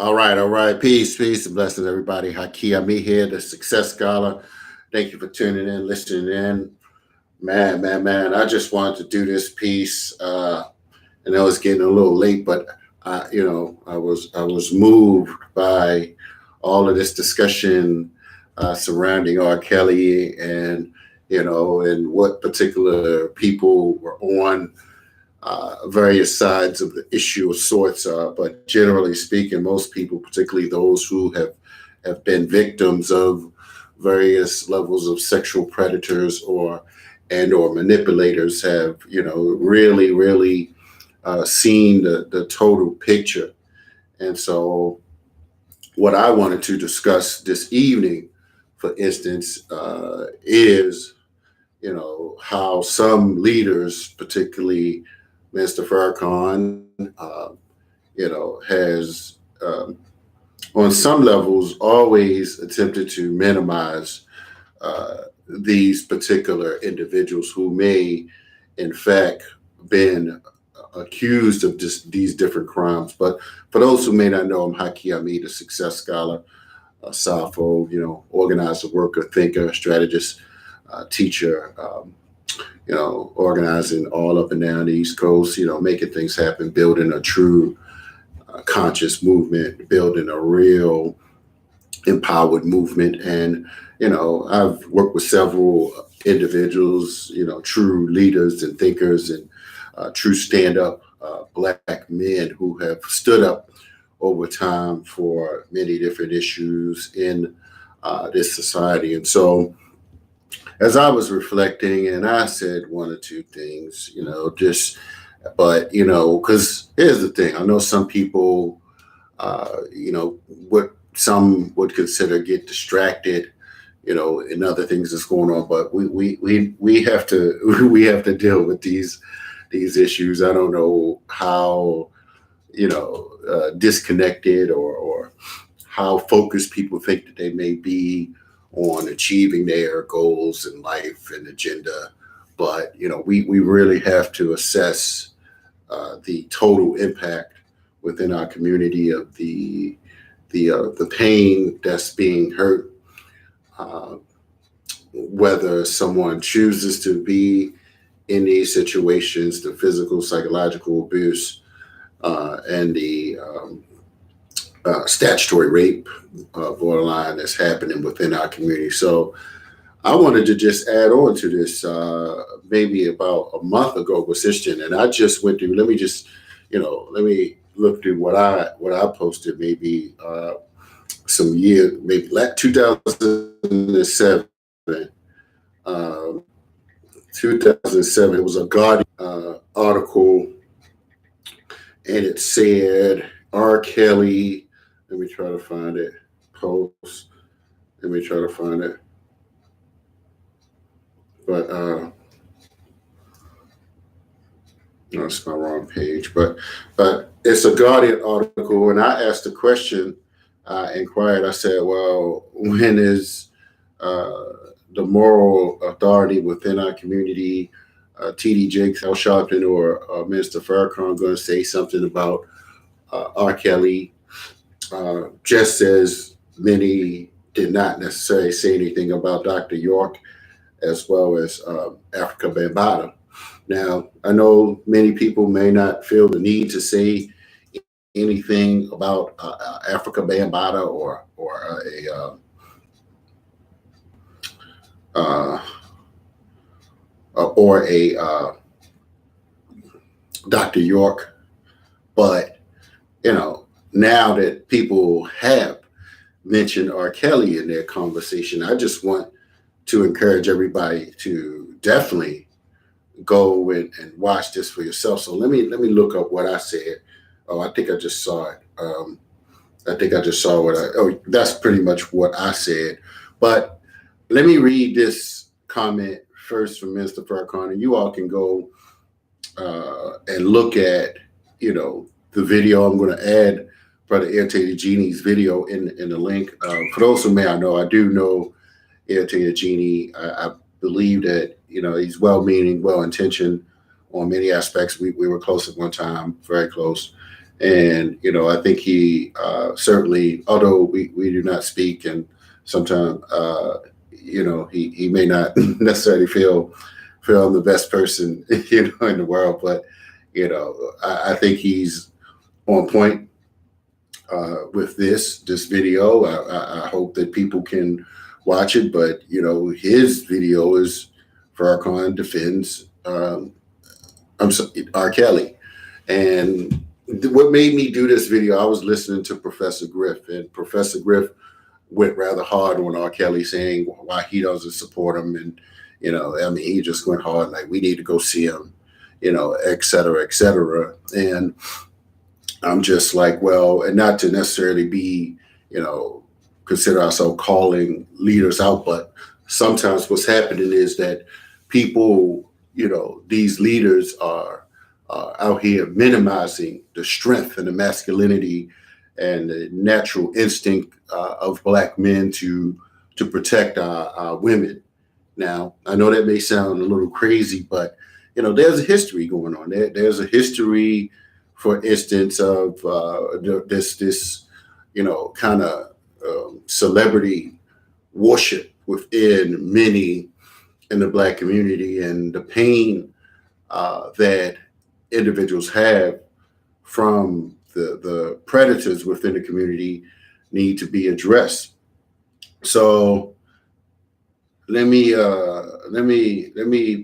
All right. Peace, and blessings, everybody. Haki Ami here, the Success Scholar. Thank you for tuning in, listening in. Man. I just wanted to do this piece. And I was getting a little late, but I was moved by all of this discussion surrounding R. Kelly and what particular people were on various sides of the issue of sorts. But generally speaking, most people, particularly those who have been victims of various levels of sexual predators or manipulators, have really seen the total picture. And so, what I wanted to discuss this evening, for instance, is how some leaders, particularly Mr. Farrakhan, has on some levels always attempted to minimize these particular individuals who may, in fact, been accused of just these different crimes. But for those who may not know, I'm Haki Ami, the Success Scholar, Safo, organizer, worker, thinker, strategist, teacher. Organizing all up and down the East Coast, making things happen, building a true conscious movement, building a real empowered movement. And, I've worked with several individuals, true leaders and thinkers and true stand-up Black men who have stood up over time for many different issues in this society. And so, as I was reflecting, and I said one or two things, because here's the thing. I know some people, what some would consider get distracted, in other things that's going on, but we have to we have to deal with these issues. I don't know how disconnected or how focused people think that they may be on achieving their goals in life and agenda. But, we really have to assess the total impact within our community of the pain that's being hurt, whether someone chooses to be in these situations, the physical, psychological abuse, and the statutory rape borderline that's happening within our community. So I wanted to just add on to this. Maybe about a month ago was this, and I just went through. Let me look through what I posted. Maybe some year, maybe like 2007. 2007. It was a Guardian article, and it said R. Kelly. Let me try to find it. Post. Let me try to find it. But no, it's my wrong page. But it's a Guardian article, and I asked the question. I inquired. I said, "Well, when is the moral authority within our community, T.D. Jakes, Al Sharpton, or Minister Farrakhan, going to say something about R. Kelly?" Just as many did not necessarily say anything about Dr. York, as well as Africa Bambaataa. Now, I know many people may not feel the need to say anything about Africa Bambaataa or a Dr. York, but now that people have mentioned R. Kelly in their conversation, I just want to encourage everybody to definitely go and watch this for yourself. So let me look up what I said. Oh, I think I just saw it. I think I just saw that's pretty much what I said. But let me read this comment first from Mr. Farrakhan, and you all can go and look at, the video. I'm going to add Brother Irritated Genie's video in the link. For those who may not know, I do know Irritated Genie. I believe that, he's well-meaning, well-intentioned on many aspects. We were close at one time, very close. And I think he certainly, although we do not speak, and sometimes he may not necessarily feel I'm the best person in the world, but I think he's on point with this video. I hope that people can watch it, but his video is Farrakhan defends R. Kelly, and what made me do this video, I was listening to Professor Griff, and Professor Griff went rather hard on R. Kelly, saying why he doesn't support him, and I mean, he just went hard, like we need to go see him, et cetera, et cetera. And I'm just like, well, and not to necessarily be, consider ourselves calling leaders out, but sometimes what's happening is that people, these leaders are out here minimizing the strength and the masculinity and the natural instinct of Black men to protect our women. Now, I know that may sound a little crazy, but there's a history going on. There's a history, for instance, of this kind of celebrity worship within many in the Black community, and the pain that individuals have from the predators within the community need to be addressed. So let me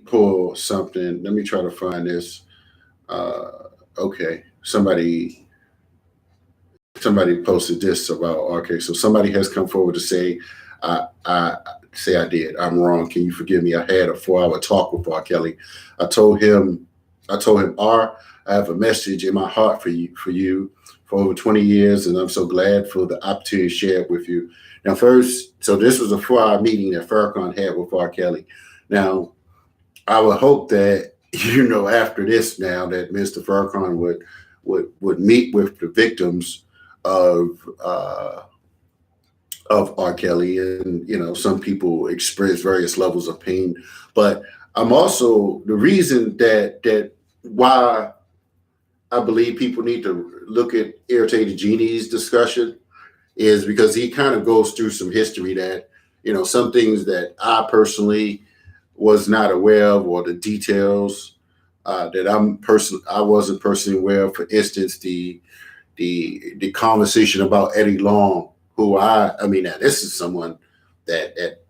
pull something. Let me try to find this. Okay, somebody posted this about okay. So somebody has come forward to say, I say I did. I'm wrong. Can you forgive me? I had a 4-hour talk with R. Kelly. I told him, R, I have a message in my heart for you for over 20 years, and I'm so glad for the opportunity to share it with you. Now, first, so this was a 4-hour meeting that Farrakhan had with R. Kelly. Now, I would hope that after this, now that Mr. Farrakhan would meet with the victims of R. Kelly, and some people experience various levels of pain. But I'm also the reason that why I believe people need to look at Irritated Genie's discussion is because he kind of goes through some history that some things that I personally was not aware of, or the details that I wasn't personally aware of. For instance, the conversation about Eddie Long, who I mean, now this is someone that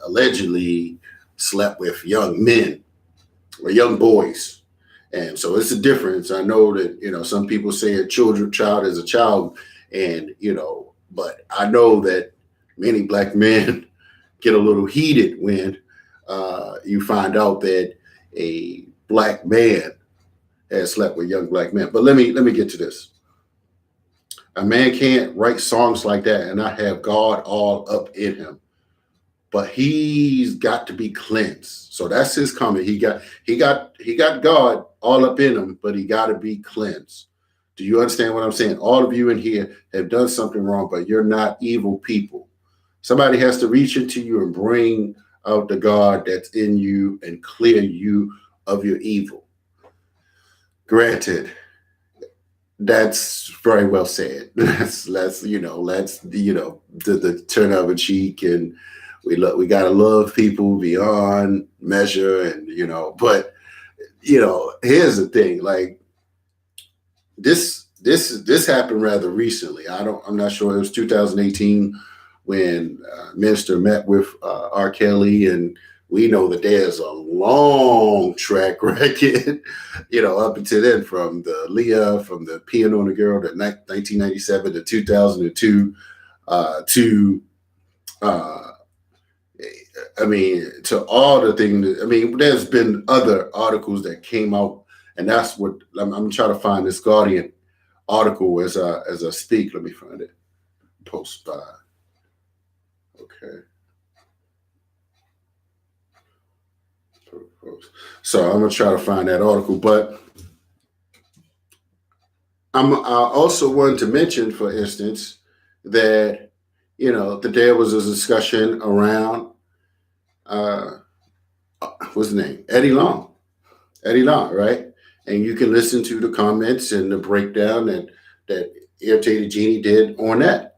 allegedly slept with young men or young boys. And so it's a difference. I know that, some people say a child is a child, and, but I know that many Black men get a little heated when you find out that a Black man has slept with young Black men. But let me get to this. A man can't write songs like that and not have God all up in him, but he's got to be cleansed. So that's his comment. He got God all up in him, but he got to be cleansed. Do you understand what I'm saying? All of you in here have done something wrong, but you're not evil people. Somebody has to reach into you and bring out the God that's in you and clear you of your evil. Granted, that's very well said. Let's the turn of a cheek, and we gotta love people beyond measure, and but here's the thing, like this happened rather recently. I'm not sure, it was 2018 when Minister met with R. Kelly, and we know that there's a long track record, up until then, from the Leah, from the Peeing on the Girl, to 1997 to 2002, to to all the things. There's been other articles that came out, and that's what I'm trying to find this Guardian article as I speak. Let me find it. Post by. Okay. So I'm gonna try to find that article, but I also wanted to mention, for instance, that that there was a discussion around what's the name, Eddie Long, right? And you can listen to the comments and the breakdown that Irritated Genie did on that.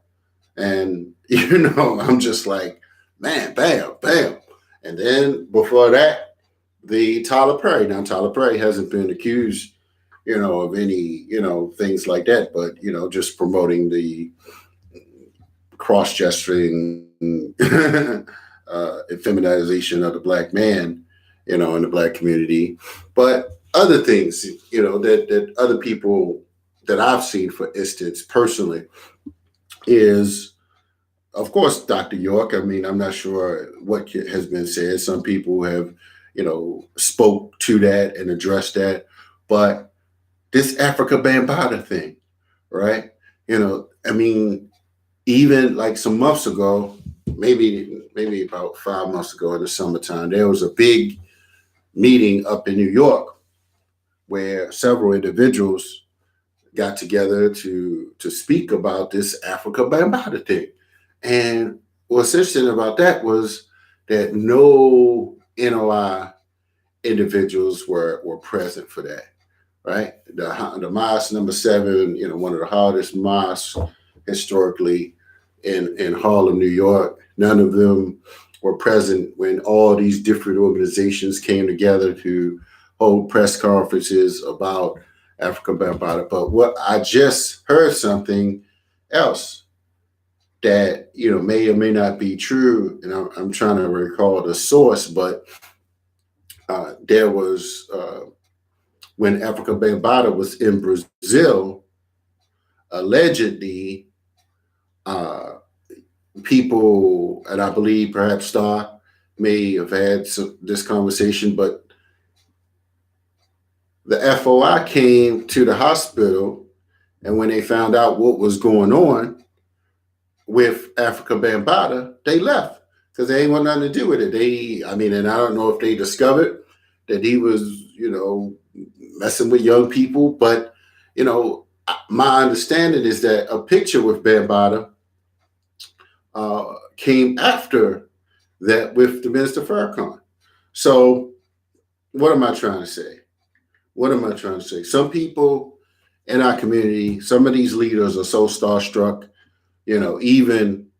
And, I'm just like, man, bam, bam. And then before that, the Tyler Perry. Now, Tyler Perry hasn't been accused, of any, things like that, but, just promoting the cross gesturing feminization of the black man, in the black community. But other things, that other people that I've seen, for instance, personally, is of course Dr. York. I mean, I'm not sure what has been said. Some people have, spoke to that and addressed that, but this Africa Bambaataa thing, right? I mean, even like some months ago, maybe about 5 months ago in the summertime, there was a big meeting up in New York where several individuals got together to speak about this Africa Bambaataa thing. And what's interesting about that was that no NOI individuals were present for that, right? The mosque number 7, one of the hardest mosques historically in Harlem, New York. None of them were present when all these different organizations came together to hold press conferences about Africa Bambaataa. But what I just heard something else that may or may not be true, and I'm trying to recall the source, but there was when Africa Bambaataa was in Brazil, allegedly people, and I believe perhaps Star may have had this conversation, but the FOI came to the hospital, and when they found out what was going on with Africa Bambaataa, they left because they ain't want nothing to do with it. And I don't know if they discovered that he was, messing with young people, but, my understanding is that a picture with Bambaataa came after that with the Minister Farrakhan. So what am I trying to say? Some people in our community, some of these leaders are so starstruck, even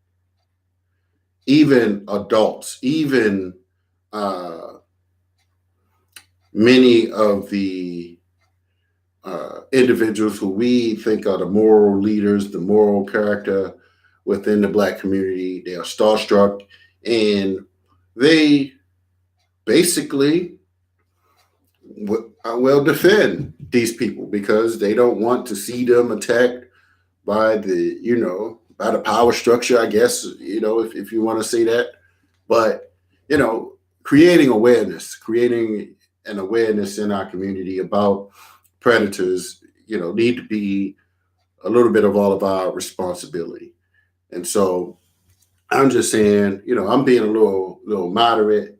adults, even many of the individuals who we think are the moral leaders, the moral character within the black community, they are starstruck, and they basically will defend these people because they don't want to see them attacked by by the power structure, I guess, if you want to say that. But, creating an awareness in our community about predators, need to be a little bit of all of our responsibility. And so I'm just saying, I'm being a little moderate,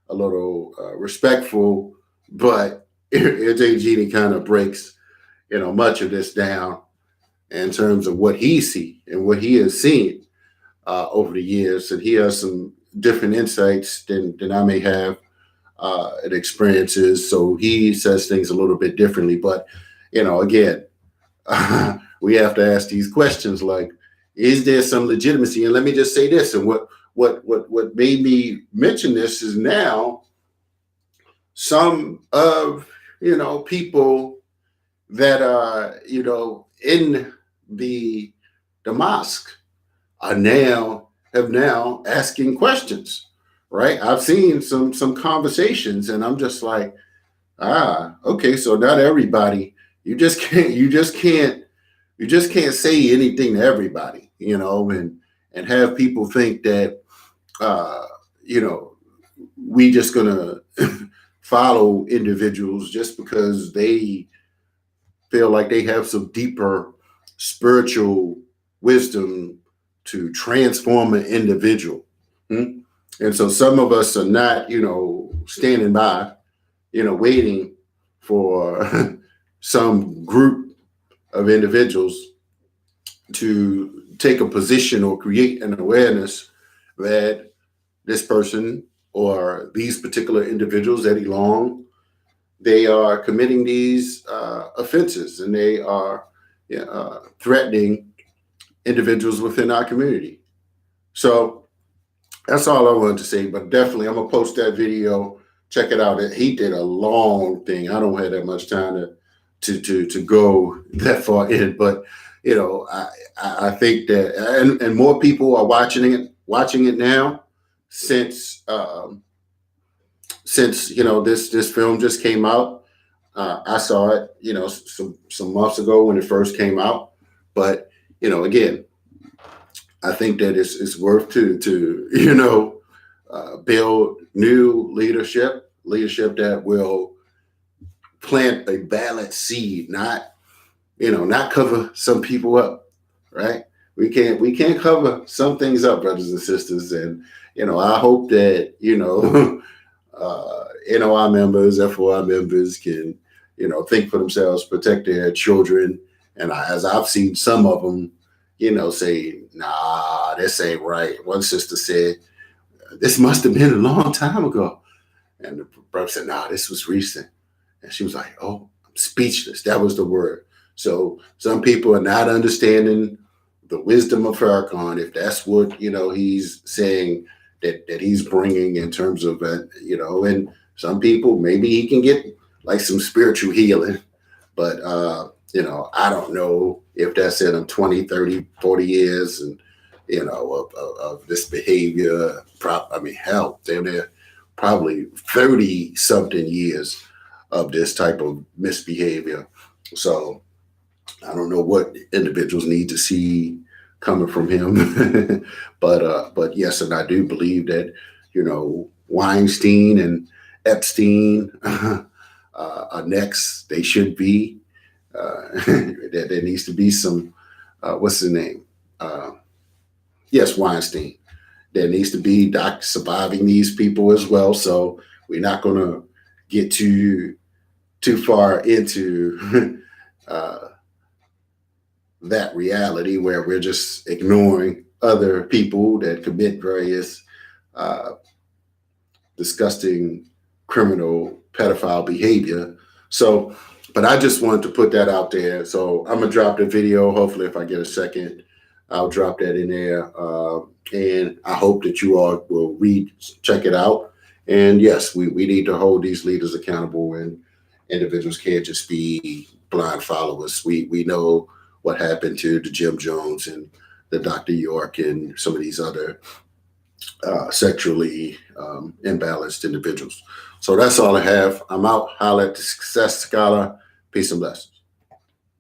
a little respectful, but AJ Genie kind of breaks, much of this down in terms of what he sees and what he has seen over the years. And he has some different insights than I may have and experiences. So he says things a little bit differently. But, again, we have to ask these questions like, is there some legitimacy? And let me just say this, and what made me mention this is now some of, people that are, in the mosque have now asking questions, right? I've seen some conversations, and I'm just like, okay, so not everybody. You just can't say anything to everybody, and have people think that we just gonna follow individuals just because they feel like they have some deeper spiritual wisdom to transform an individual. Hmm? And so some of us are not, standing by, waiting for some group of individuals to take a position or create an awareness that this person or these particular individuals, Eddie Long, they are committing these offenses, and they are yeah, threatening individuals within our community. So that's all I wanted to say. But definitely, I'm gonna post that video. Check it out. He did a long thing. I don't have that much time to go that far in, but I think that and more people are watching it now since this film just came out. I saw it, some months ago when it first came out. But again, I think that it's worth to build new leadership that will plant a balanced seed, not cover some people up, right? We can't cover some things up, brothers and sisters, and I hope that NOI members, FOI members can think for themselves, protect their children, and as I've seen some of them, say, nah, this ain't right. One sister said, this must have been a long time ago, and the brother said, nah, this was recent. And she was like, oh, I'm speechless. That was the word. So some people are not understanding the wisdom of Farrakhan, if that's what, he's saying that he's bringing in terms of, and some people, maybe he can get like some spiritual healing. But, I don't know if that's in 20, 30, 40 years and, of this behavior. Hell, they're probably 30 something years of this type of misbehavior. So I don't know what individuals need to see coming from him. But yes, and I do believe that, Weinstein and Epstein are next. They should be. That there needs to be some, what's his name? Yes, Weinstein. There needs to be surviving these people as well. So we're not going to get too far into that reality where we're just ignoring other people that commit various disgusting criminal pedophile behavior. So, but I just wanted to put that out there. So I'm gonna drop the video. Hopefully, if I get a second, I'll drop that in there. And I hope that you all will check it out. And yes, we need to hold these leaders accountable, and individuals can't just be blind followers. We know what happened to the Jim Jones and the Dr. York and some of these other sexually imbalanced individuals. So that's all I have. I'm out. Holla at the Success Scholar. Peace and blessings.